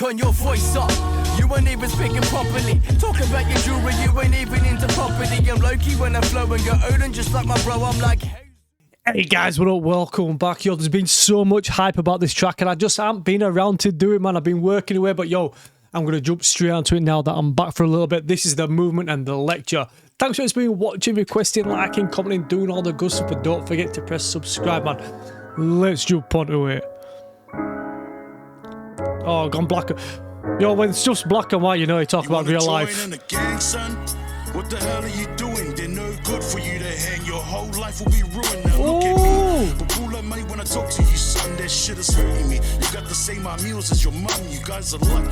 turn your voice up. You ain't even speaking properly. Talk about your jewelry, you ain't even into property. I'm low-key when I flow and get Odin just like my bro. I'm like, hey guys, what up? Welcome back. Yo, there's been so much hype about this track and I just haven't been around to do it, man. I've been working away, but yo, I'm going to jump straight onto it now that I'm back for a little bit. This is the movement and the lecture. Thanks for been watching, requesting, liking, commenting, doing all the good stuff, but don't forget to press subscribe, man. Let's jump onto it. Oh, gone black. Yo, when it's just black and white, you know you talk about real life. What the hell are you doing? They're no good for you to hang. Your whole life will be ruined. Now look at me. But pull up, mate, when I talk to you, son, that shit is hurting me. You got the same meals as your mum. You guys are lucky.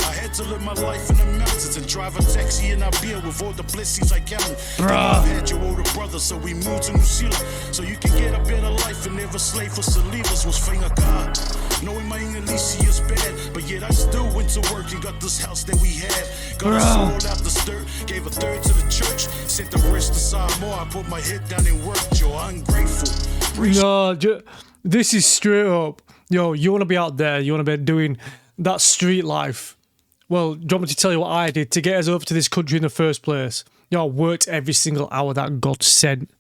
I had to live my life in the mountains and drive a taxi in Ibiza with all the blessings I counted. I had your older brother, so we moved to New Zealand. So you can get a better life and never slave for Salivas was finger God. Knowing my English is bad, but yet I still went to work and got this house that we had. Got us all out the stir, gave a third to the church, sent the rest aside more. I put my head down and worked, yo, ungrateful. No, this is straight up. Yo, you want to be out there, you want to be doing that street life. Well, do you want me to tell you what I did to get us over to this country in the first place? Yo, I worked every single hour that God sent.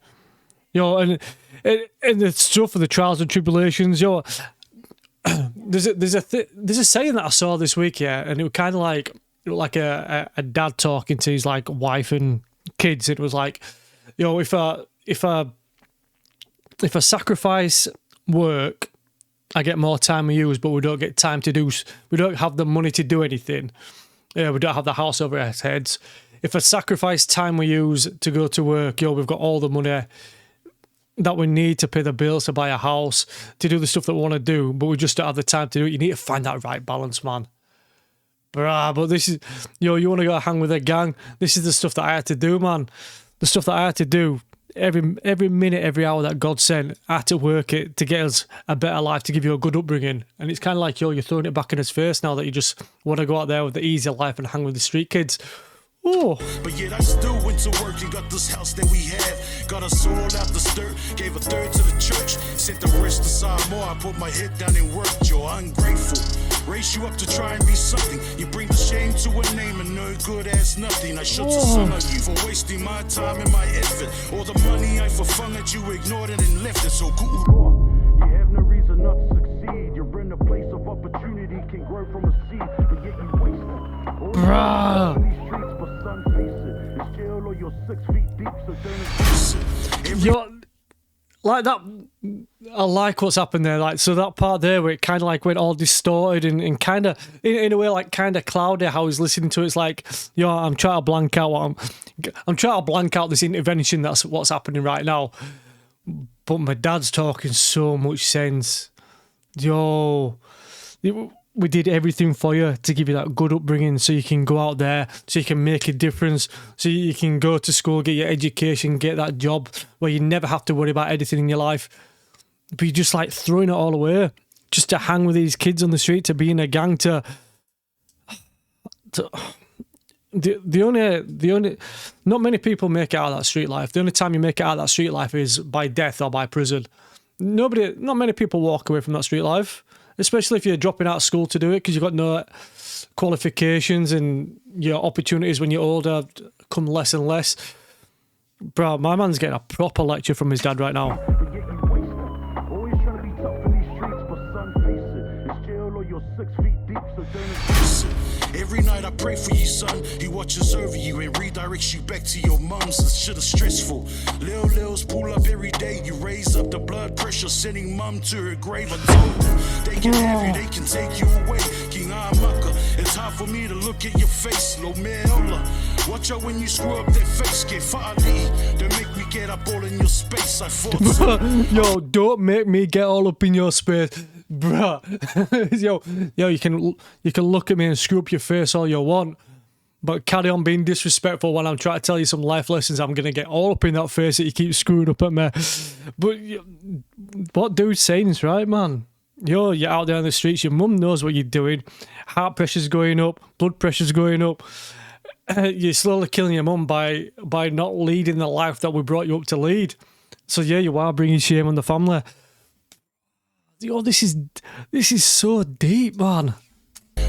Yo, and the stuff for the trials and tribulations, yo. There's a saying that I saw this week, yeah, and it was kind of like a dad talking to his like wife and kids. It was like, yo, if I sacrifice work, I get more time to use, but we don't get time to do. We don't have the money to do anything. Yeah, we don't have the house over our heads. If I sacrifice time we use to go to work, yo, we've got all the money that we need to pay the bills, to buy a house, to do the stuff that we want to do, but we just don't have the time to do it. You need to find that right balance, man. But this is, yo, you want to go hang with a gang? This is the stuff that I had to do, man. The stuff that I had to do every minute, every hour that God sent, I had to work it to get us a better life, to give you a good upbringing. And it's kind of like, yo, you're throwing it back in his face now that you just want to go out there with the easier life and hang with the street kids. Oh. But yet I still went to work and got this house that we had. Got us all out the stir, gave a third to the church, sent the rest aside more. I put my head down and worked, yo, ungrateful. Raise you up to try and be something. You bring the shame to a name and no good as nothing. I should to some of you for wasting my time and my effort. All the money I for fun at you ignored it and left it. So good. You have no reason not to succeed. You're in a place of opportunity, can grow from a seed, but yet you waste it. Bruh. Yo, like that, I like what's happened there. Like, so that part there where it kind of like went all distorted and kind of, in a way, like kind of cloudy. How he's listening to it, it's like, yo, I'm trying to blank out what I'm trying to blank out this intervention. That's what's happening right now. But my dad's talking so much sense. Yo, we did everything for you to give you that good upbringing so you can go out there, so you can make a difference, so you can go to school, get your education, get that job where you never have to worry about anything in your life. But you're just like throwing it all away just to hang with these kids on the street, to be in a gang, to the only not many people make it out of that street life. The only time you make it out of that street life is by death or by prison. Not many people walk away from that street life. Especially if you're dropping out of school to do it because you've got no qualifications and your opportunities when you're older come less and less. Bro, my man's getting a proper lecture from his dad right now. Every night I pray for you, son. He watches over you and redirects you back to your mums. This shit is stressful. Lil's pull up every day. You raise up the blood pressure, sending mum to her grave. I told them they can have you, they can take you away. King Amaka, it's hard for me to look at your face. Lomeola, watch out when you screw up that face. Get Fali, don't make me get up all in your space. I fought. Yo, don't make me get all up in your space. Bruh. yo, you can look at me and screw up your face all you want, but carry on being disrespectful when I'm trying to tell you some life lessons. I'm gonna get all up in that face that you keep screwing up at me. But what dude's saying is right, man. Yo, you're out there on the streets, your mum knows what you're doing, heart pressure's going up, blood pressure's going up. You're slowly killing your mum by not leading the life that we brought you up to lead. So yeah, you are bringing shame on the family. Yo, this is so deep, man.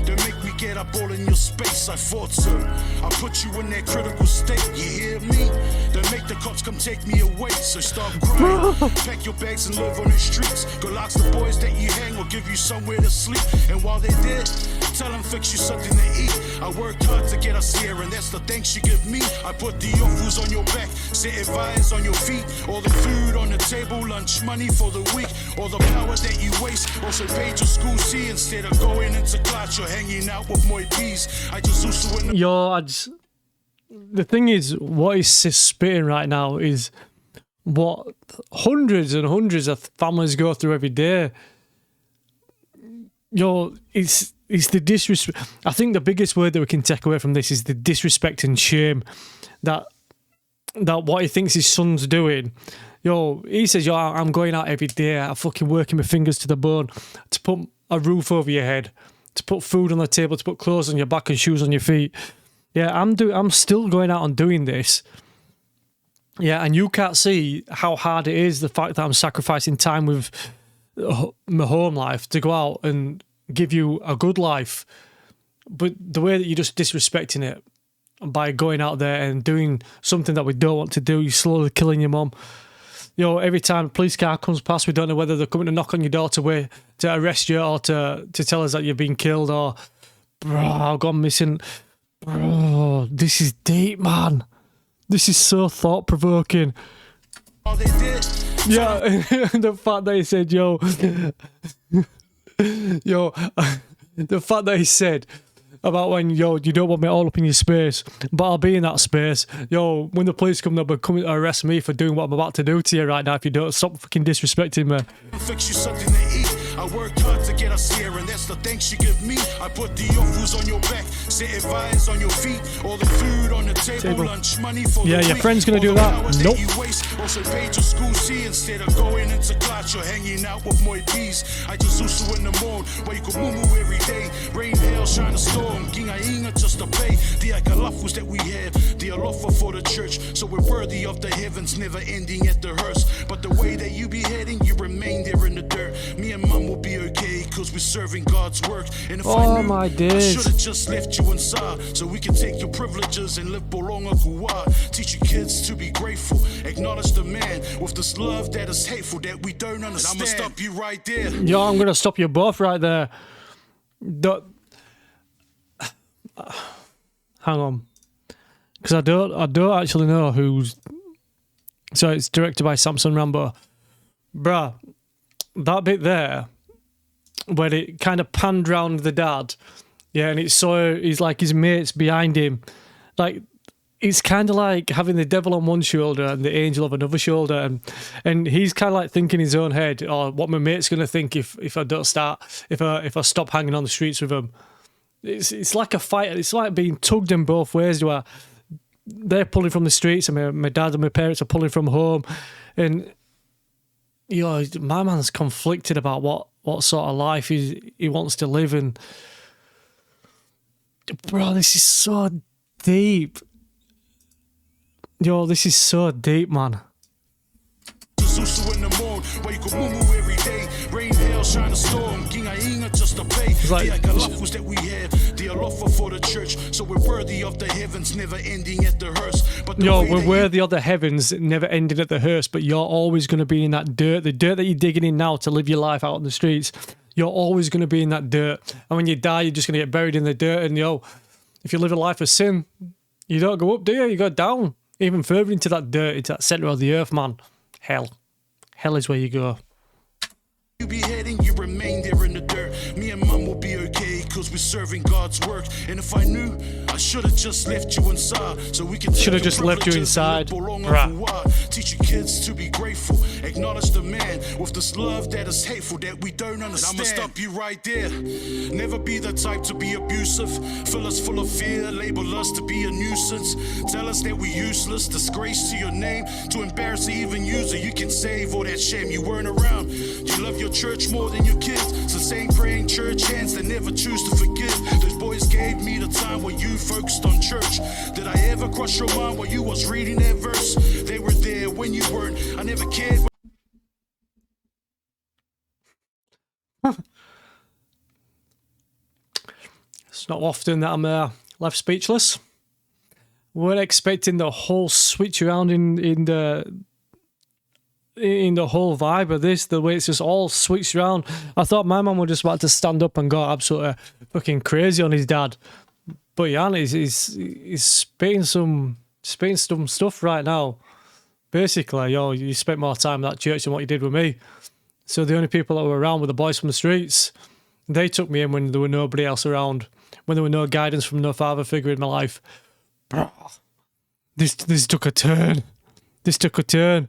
Don't make me get up all in your space. I thought so. I put you in that critical state. You hear me? Then make the cops come take me away. So stop crying. Pack your bags and live on the streets. Go ask the boys that you hang will give you somewhere to sleep. And while they're there, tell them fix you something to eat. I worked hard to get us here, and that's the thanks you give me. I put the offers on your back, set advice on your feet. All the food on the table, lunch money for the week. All the power that you waste, also paid your school fee. Instead of going into class, you're hanging out with my peas. I just also in the Yo, the thing is, what he's spitting right now is what hundreds and hundreds of families go through every day. Yo, it's the disrespect. I think the biggest word that we can take away from this is the disrespect and shame that what he thinks his son's doing. Yo, he says, yo, I'm going out every day. I'm fucking working my fingers to the bone to put a roof over your head, to put food on the table, to put clothes on your back and shoes on your feet. Yeah, I'm still going out and doing this. Yeah, and you can't see how hard it is, the fact that I'm sacrificing time with my home life to go out and give you a good life. But the way that you're just disrespecting it by going out there and doing something that we don't want to do, you're slowly killing your mum. You know, every time a police car comes past, we don't know whether they're coming to knock on your door to arrest you or to tell us that you've been killed or, bro, I've gone missing. Bro, this is deep, man. This is so thought-provoking. Yeah, the fact that he said, yo, the fact that he said about when, yo, you don't want me all up in your space, but I'll be in that space. Yo, when the police come, they'll be coming to arrest me for doing what I'm about to do to you right now if you don't stop fucking disrespecting me. Fix you something to eat. I worked hard to get us here, and that's the thanks you give me. I put the offers on your back, set advice on your feet. All the food on the table. Lunch money for the your week. friend's gonna do that? Nope. You waste. Also paid your school fee instead of going into class. You're hanging out with my peas. I just also in the morning where you can move every day. Rain, hail, shine, a storm. Ginga inga just to pay. The akalafus that we have, the alofa for the church. So we're worthy of the heavens, never ending at the hearse. But the way that you be heading, you remain there in the dirt. Me and mum will be okay, cause we're serving God's work. And if I knew, I should've just left you inside, so we can take your privileges and live bolonga kuwa. Teach your kids to be grateful, acknowledge the man with this love that is hateful that we don't understand. I'ma stop you right there. Yo, I'm gonna stop you both right there. Hang on, because I don't actually know who's. So it's directed by Samson Rambo, bruh. That bit there, where it kind of panned round the dad, yeah, and it's so he's like his mates behind him, like it's kind of like having the devil on one shoulder and the angel on another shoulder, and he's kind of like thinking in his own head, oh, what my mate's gonna think if I don't start, if I stop hanging on the streets with him. It's like a fight. It's like being tugged in both ways. Where they're pulling from the streets, and my dad and my parents are pulling from home, and you know, my man's conflicted about what sort of life he wants to live. And bro, this is so deep. Yo, this is so deep, man. It's like, that we have, the alofa for the church, so we're worthy of the heavens, never ending at the hearse. But yo, we're worthy of the heavens, never ending at the hearse. But you're always going to be in that dirt, the dirt that you're digging in now to live your life out on the streets. You're always going to be in that dirt, and when you die, you're just going to get buried in the dirt. And yo, if you live a life of sin, you don't go up, do you? You go down, even further into that dirt, into that center of the earth, man. Hell is where you go. You be heading, you remain there in the dirt. Me and mum will be okay, cause we're serving God's work. And if I knew, I should've just left you inside, so we can should've just left you inside. Teach your kids to be grateful, acknowledge the man with this love that is hateful that we don't understand. I'ma stop you right there. Never be the type to be abusive, fill us full of fear, label us to be a nuisance, tell us that we're useless, disgrace to your name, too embarrassed to even use it. You can save all that shame, you weren't around. You love your church more than your kids, so same praying church hands that never choose to forgive. Those boys gave me the time where you focused on church. Did I ever cross your mind while you was reading that verse? They were there when you weren't. I never cared. It's not often that I'm left speechless. Weren't expecting the whole switch around in the whole vibe of this, the way it's just all switched around. I thought my mum was just about to stand up and go absolutely fucking crazy on his dad. But yeah, he's spitting some stuff right now. Basically, you spent more time at that church than what you did with me. So the only people that were around were the boys from the streets. They took me in when there were nobody else around, when there were no guidance from no father figure in my life. This took a turn. This took a turn.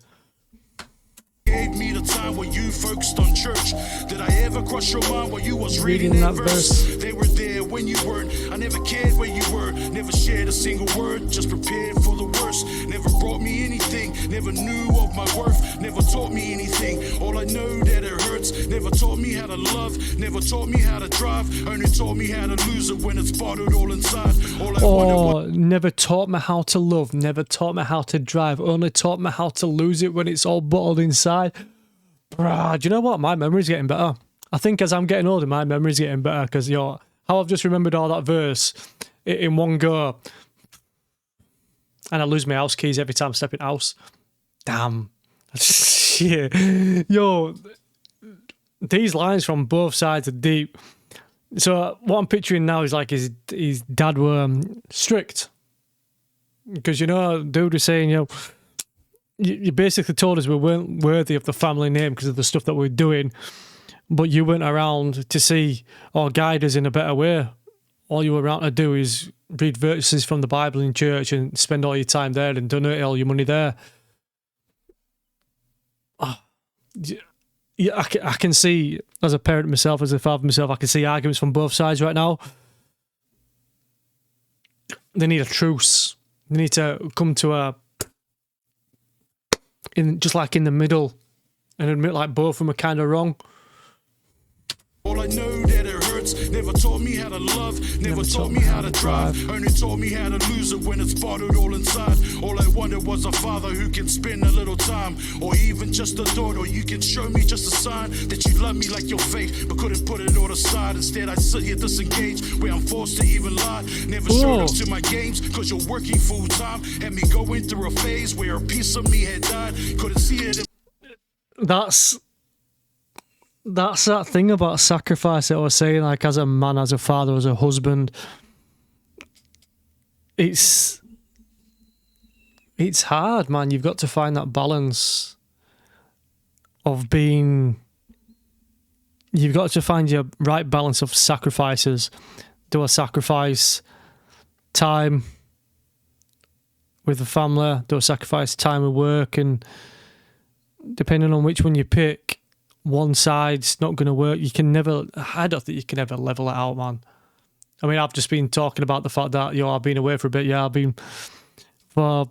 Gave me the time when you focused on church. Did I ever cross your mind while you was reading that verse? They were there when you weren't. I never cared where you were. Never shared a single word. Just prepared for the worst. Never brought me anything. Never knew of my worth. Never taught me anything. All I know that it hurts. Never taught me how to love. Never taught me how to drive. Only taught me how to lose it when it's bottled all inside. Never taught me how to love. Never taught me how to drive. Only taught me how to lose it when it's all bottled inside. Bruh, do you know what? My memory's getting better. I think as I'm getting older, my memory's getting better because, how I've just remembered all that verse in one go. And I lose my house keys every time I step in house. Damn. Shit. These lines from both sides are deep. So what I'm picturing now is like his dad were strict. Because, dude was saying, you basically told us we weren't worthy of the family name because of the stuff that we were doing, but you weren't around to see or guide us in a better way. All you were around to do is read verses from the Bible in church and spend all your time there and donate all your money there. Yeah, I can see, as a parent myself, as a father myself, I can see arguments from both sides right now. They need a truce. They need to come to just like in the middle and admit like both of them are kind of wrong. All I know that it hurts. Never taught me how to love. Never taught me how to drive. Only taught me how to lose it when it's bottled all inside. All I wanted was a father who can spend a little time, or even just a thought, or you can show me just a sign that you love me like your faith, but couldn't put it all aside. Instead I sit here disengaged, where I'm forced to even lie. Never showed up to my games, cause you're working full time. Had me going through a phase where a piece of me had died. Couldn't see it. That's that thing about sacrifice that I was saying, like as a man, as a father, as a husband. It's hard, man. You've got to find that balance of being... You've got to find your right balance of sacrifices. Do I sacrifice time with the family? Do I sacrifice time with work? And depending on which one you pick, one side's not going to work. I don't think you can ever level it out, man. I mean, I've just been talking about the fact that, I've been away for a bit. Yeah, I've been by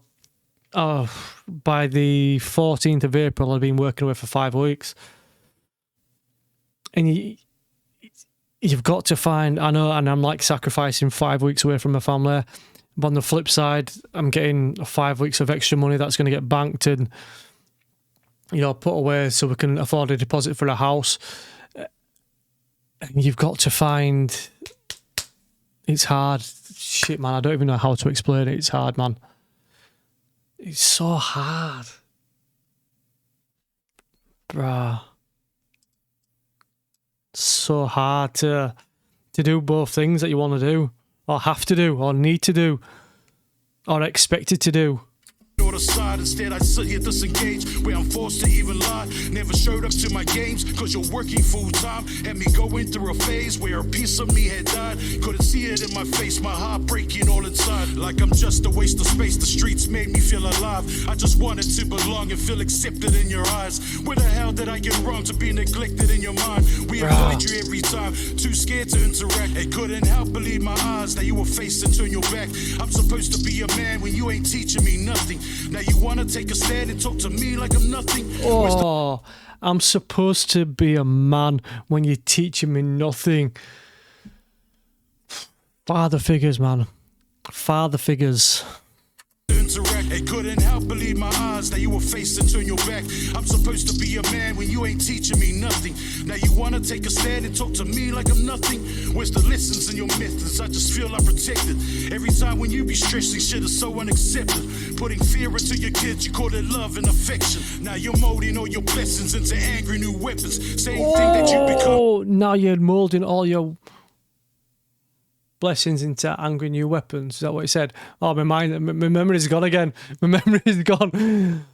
the 14th of April, I've been working away for 5 weeks. And you've got to find, I know, and I'm like sacrificing 5 weeks away from my family. But on the flip side, I'm getting 5 weeks of extra money that's going to get banked and, put away so we can afford a deposit for a house. And you've got to find... It's hard. Shit, man, I don't even know how to explain it. It's hard, man. It's so hard. Bruh. It's so hard to do both things that you want to do, or have to do, or need to do, or expected to do. Aside. Instead I sit here disengaged, where I'm forced to even lie. Never showed up to my games, cause you're working full time. Had me going through a phase where a piece of me had died. Couldn't see it in my face, my heart breaking all inside. Like I'm just a waste of space, the streets made me feel alive. I just wanted to belong and feel accepted in your eyes. Where the hell did I get wrong to be neglected in your mind? We avoid you every time, too scared to interact. And couldn't help believe my eyes that you were faced and turn your back. I'm supposed to be a man when you ain't teaching me nothing. Now you wanna take a stand and talk to me like I'm nothing. I'm supposed to be a man when you're teaching me nothing. Father figures, man. Father figures. interact. They couldn't help believe my eyes that you were faced and turn your back. I'm supposed to be a man when you ain't teaching me nothing. Now you wanna take a stand and talk to me like I'm nothing. Where's the lessons in your methods? I just feel I'm protected. Every time when you be stressing, shit is so unaccepted. Putting fear into your kids, you call it love and affection. Now you're molding all your blessings into angry new weapons. Same thing that you become. Oh, now you're molding all your blessings into angry new weapons. Is that what he said? Oh, my memory's gone again. My memory's gone.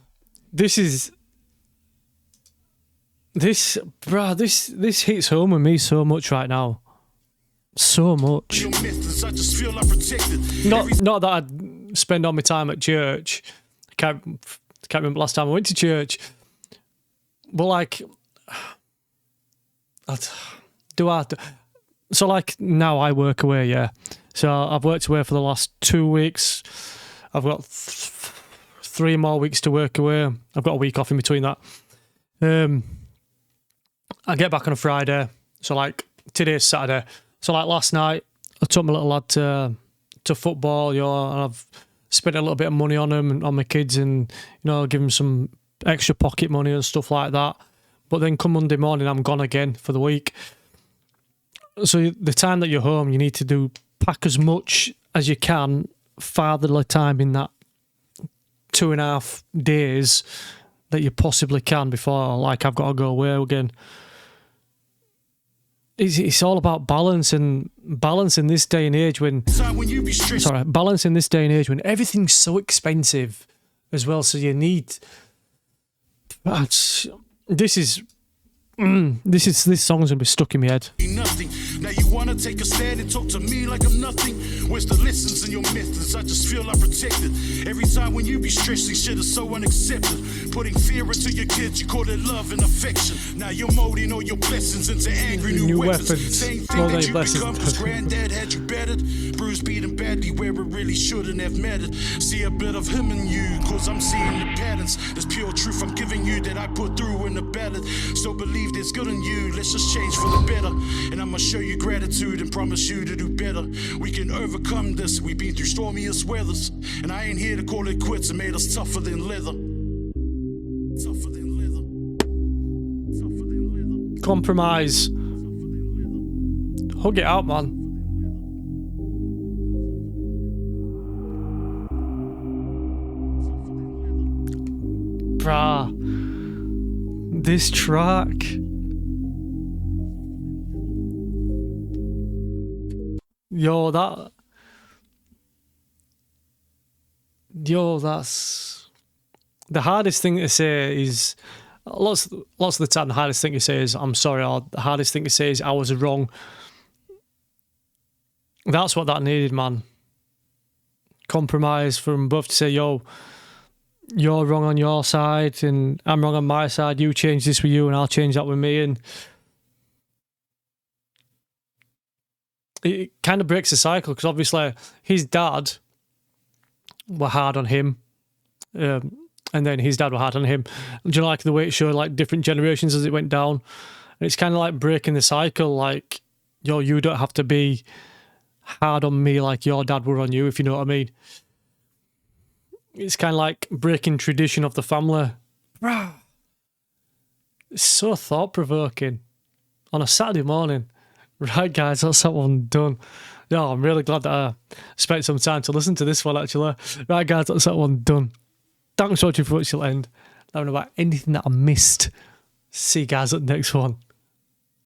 This hits home with me so much right now. So much. Not that I'd spend all my time at church. I can't remember last time I went to church. But like, so like now I work away, yeah. So I've worked away for the last 2 weeks. I've got 3 more weeks to work away. I've got a week off in between that. I get back on a Friday. So like today's Saturday. So like last night, I took my little lad to football, and I've spent a little bit of money on him and on my kids, and give him some extra pocket money and stuff like that. But then come Monday morning, I'm gone again for the week. So the time that you're home, you need to pack as much as you can, fatherly time in that 2.5 days that you possibly can before, like, I've got to go away again. It's all about balance in this day and age when everything's so expensive as well. So you need. This song's gonna be stuck in my head. Nothing. Now you wanna take a stand and talk to me like I'm nothing. Where's the lessons in your methods? I just feel I'm protected. Every time when you be stressing, shit is so unaccepted. Putting fear into your kids, you call it love and affection. Now you're molding all your blessings into angry new weapons. Same thing that you become, cause granddad had you bettered. Bruised, beaten badly where it really shouldn't have mattered. See a bit of him in you, cause I'm seeing the patterns. There's pure truth I'm giving you that I put through in the ballad. So believe there's good in you, let's just change for the better. And I'ma show you gratitude and promise you to do better. We can overcome this, we've been through stormiest weathers. And I ain't here to call it quits, it made us tougher than leather. Tougher than leather. Tougher than leather. Compromise. Hug it out, man. Brah. This track. That's the hardest thing to say is lots of the time the hardest thing to say is I'm sorry, or the hardest thing to say is I was wrong. That's what that needed, man. Compromise from both to say, you're wrong on your side and I'm wrong on my side. You change this with you and I'll change that with me. And it kind of breaks the cycle because obviously his dad were hard on him. And then his dad were hard on him. Do you like the way it showed like different generations as it went down? And it's kind of like breaking the cycle. Like, you don't have to be hard on me like your dad were on you, if you know what I mean. It's kind of like breaking tradition of the family. It's so thought-provoking on a Saturday morning. Right, guys, that's that one done. No, I'm really glad that I spent some time to listen to this one, actually. Right, guys, that's that one done. Thanks for watching for till end. I don't know about anything that I missed. See you guys at the next one.